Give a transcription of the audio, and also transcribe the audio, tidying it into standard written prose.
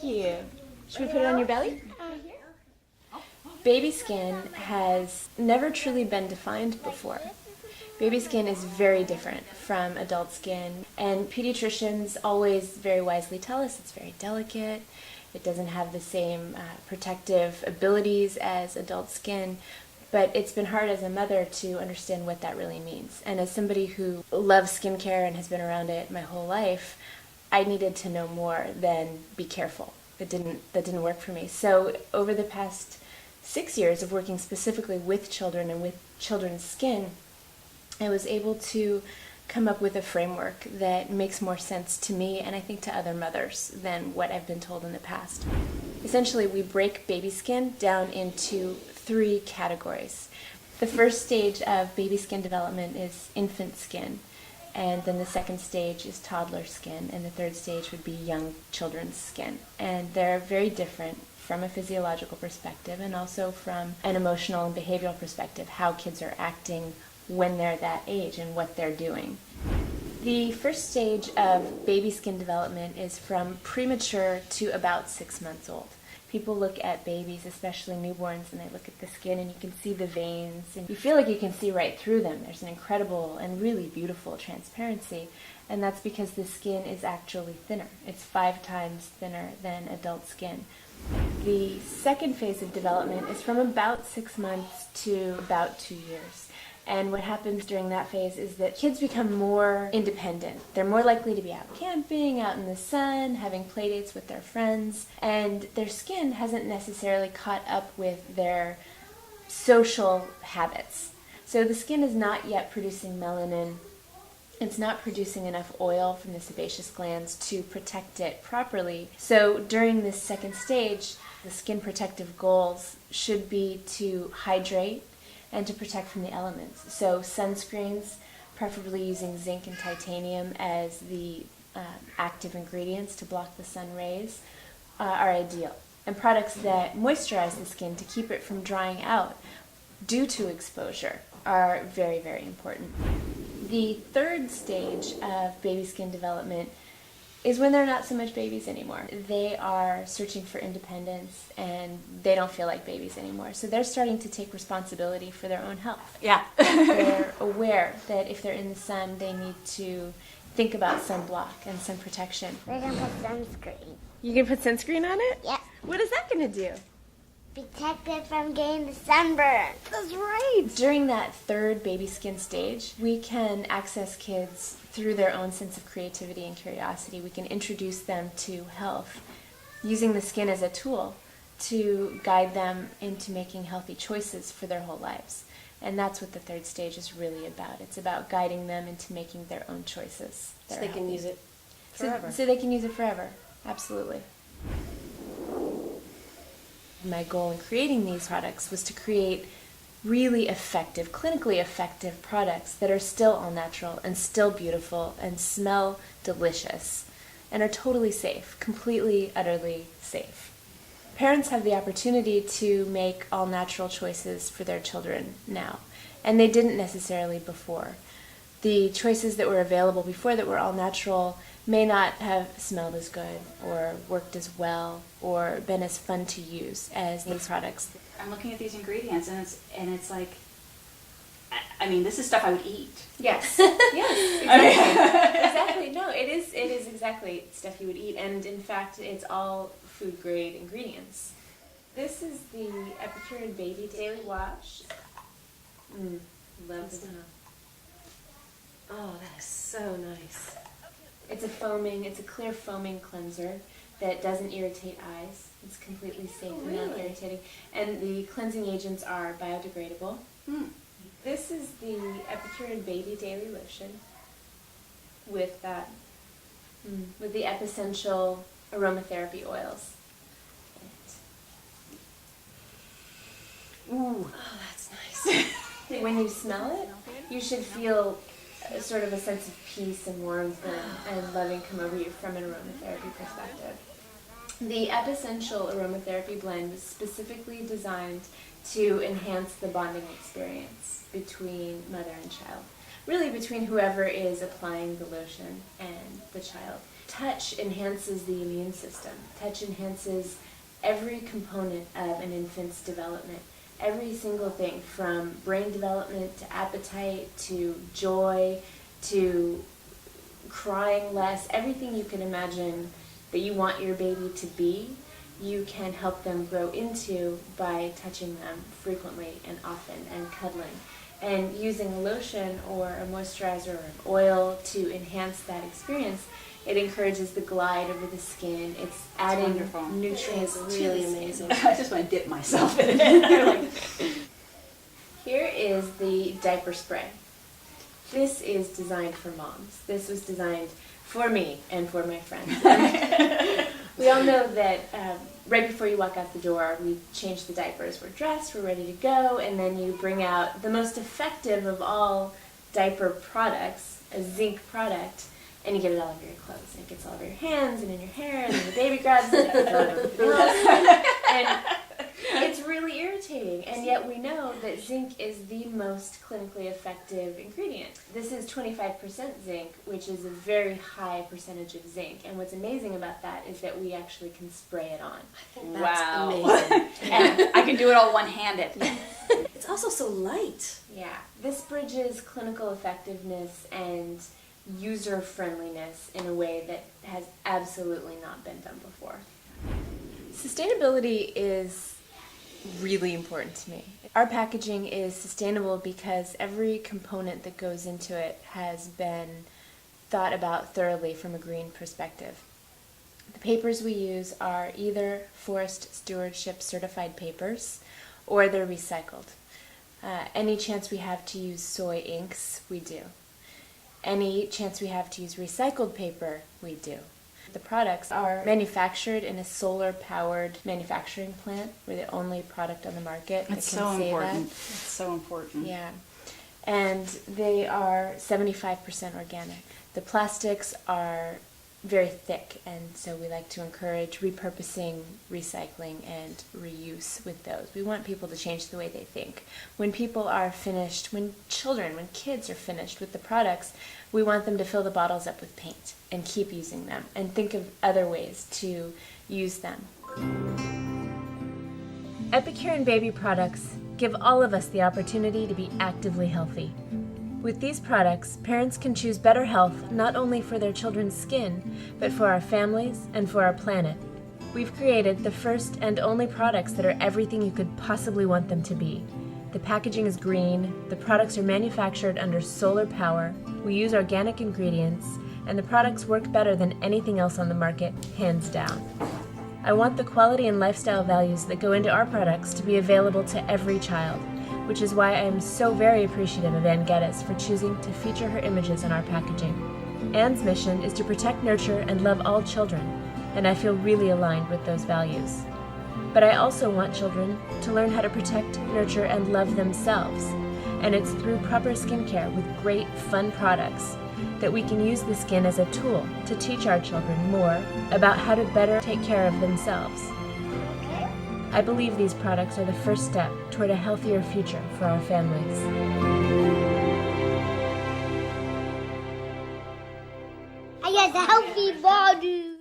you. Should we put it on your belly? Baby skin has never truly been defined before. Baby skin is very different from adult skin, and pediatricians always very wisely tell us it's very delicate. It doesn't have the same protective abilities as adult skin, but it's been hard as a mother to understand what that really means. And as somebody who loves skincare and has been around it my whole life, I needed to know more than be careful. That didn't work for me. So over the past 6 years of working specifically with children and with children's skin, I was able to come up with a framework that makes more sense to me and I think to other mothers than what I've been told in the past. Essentially, we break baby skin down into 3 categories. The first stage of baby skin development is infant skin, and then the second stage is toddler skin, and the third stage would be young children's skin. And they're very different from a physiological perspective and also from an emotional and behavioral perspective, how kids are acting when they're that age and what they're doing. The first stage of baby skin development is from premature to about 6 months old. People look at babies, especially newborns, and they look at the skin and you can see the veins and you feel like you can see right through them. There's an incredible and really beautiful transparency, and that's because the skin is actually thinner. It's 5 times thinner than adult skin. The second phase of development is from about 6 months to about 2 years. And what happens during that phase is that kids become more independent. They're more likely to be out camping, out in the sun, having play dates with their friends, and their skin hasn't necessarily caught up with their social habits. So the skin is not yet producing melanin. It's not producing enough oil from the sebaceous glands to protect it properly. So during this second stage, the skin protective goals should be to hydrate and to protect from the elements. So sunscreens, preferably using zinc and titanium as the active ingredients to block the sun rays, are ideal. And products that moisturize the skin to keep it from drying out due to exposure are very, very important. The third stage of baby skin development is when they're not so much babies anymore. They are searching for independence and they don't feel like babies anymore. So they're starting to take responsibility for their own health. Yeah. They're aware that if they're in the sun, they need to think about sunblock and sun protection. We're going to put sunscreen. You can put sunscreen on it? Yeah. What is that going to do? Protect it from getting the sunburn. That's right. During that third baby skin stage, we can access kids through their own sense of creativity and curiosity. We can introduce them to health, using the skin as a tool to guide them into making healthy choices for their whole lives. And that's what the third stage is really about. It's about guiding them into making their own choices. So they can use it forever. So they can use it forever. Absolutely. My goal in creating these products was to create really effective, clinically effective products that are still all natural and still beautiful and smell delicious and are totally safe, completely, utterly safe. Parents have the opportunity to make all natural choices for their children now, and they didn't necessarily before. The choices that were available before that were all natural may not have smelled as good or worked as well or been as fun to use as these products. I'm looking at these ingredients and it's like, I mean, this is stuff I would eat. Yes. Yes. Exactly. Exactly. No, it is exactly stuff you would eat, and in fact, it's all food grade ingredients. This is the Episencial Baby Daily Wash. Love the smell. Oh, that is so nice. It's a clear foaming cleanser that doesn't irritate eyes. It's completely safe and non-irritating. And the cleansing agents are biodegradable. This is the Episencial Baby Daily Lotion with that, with the Episencial aromatherapy oils. Ooh, oh, that's nice. When you smell it, you should feel sort of a sense of peace and warmth and loving come over you from an aromatherapy perspective. The Episencial aromatherapy blend was specifically designed to enhance the bonding experience between mother and child. Really between whoever is applying the lotion and the child. touch enhances the immune system. Touch enhances every component of an infant's development. Every single thing, from brain development to appetite to joy to crying less, everything you can imagine that you want your baby to be, you can help them grow into by touching them frequently and often and cuddling. And using a lotion or a moisturizer or an oil to enhance that experience, it encourages the glide over the skin. It's adding wonderful. nutrients It's to really the skin. amazing. I just want to dip myself in it. Here is the diaper spray. This is designed for moms. This was designed for me and for my friends. We all know that right before you walk out the door, we change the diapers. We're dressed, we're ready to go, and then you bring out the most effective of all diaper products, a zinc product, and you get it all over your clothes. And it gets all over your hands and in your hair, and then the baby grabs it and throws it everything else. And it's really irritating, and yet we know that zinc is the most clinically effective ingredient. This is 25% zinc, which is a very high percentage of zinc, and what's amazing about that is that we actually can spray it on. That's Wow. amazing. And I can do it all one-handed. It's also so light. Yeah, this bridges clinical effectiveness and user-friendliness in a way that has absolutely not been done before. Sustainability is really important to me. Our packaging is sustainable because every component that goes into it has been thought about thoroughly from a green perspective. The papers we use are either forest stewardship certified papers or they're recycled. Any chance we have to use soy inks, we do. Any chance we have to use recycled paper, we do. The products are manufactured in a solar-powered manufacturing plant. We're the only product on the market That's that can so say important. that. It's so important. Yeah. And they are 75% organic. The plastics are very thick, and so we like to encourage repurposing, recycling, and reuse with those. We want people to change the way they think. When people are finished, when kids are finished with the products, we want them to fill the bottles up with paint and keep using them and think of other ways to use them. Epicurean baby products give all of us the opportunity to be actively healthy. With these products, parents can choose better health not only for their children's skin, but for our families and for our planet. We've created the first and only products that are everything you could possibly want them to be. The packaging is green, the products are manufactured under solar power, we use organic ingredients, and the products work better than anything else on the market, hands down. I want the quality and lifestyle values that go into our products to be available to every child, which is why I am so very appreciative of Ann Geddes for choosing to feature her images in our packaging. Ann's mission is to protect, nurture, and love all children, and I feel really aligned with those values. But I also want children to learn how to protect, nurture, and love themselves, and it's through proper skincare with great, fun products that we can use the skin as a tool to teach our children more about how to better take care of themselves. I believe these products are the first step toward a healthier future for our families. I got a healthy body.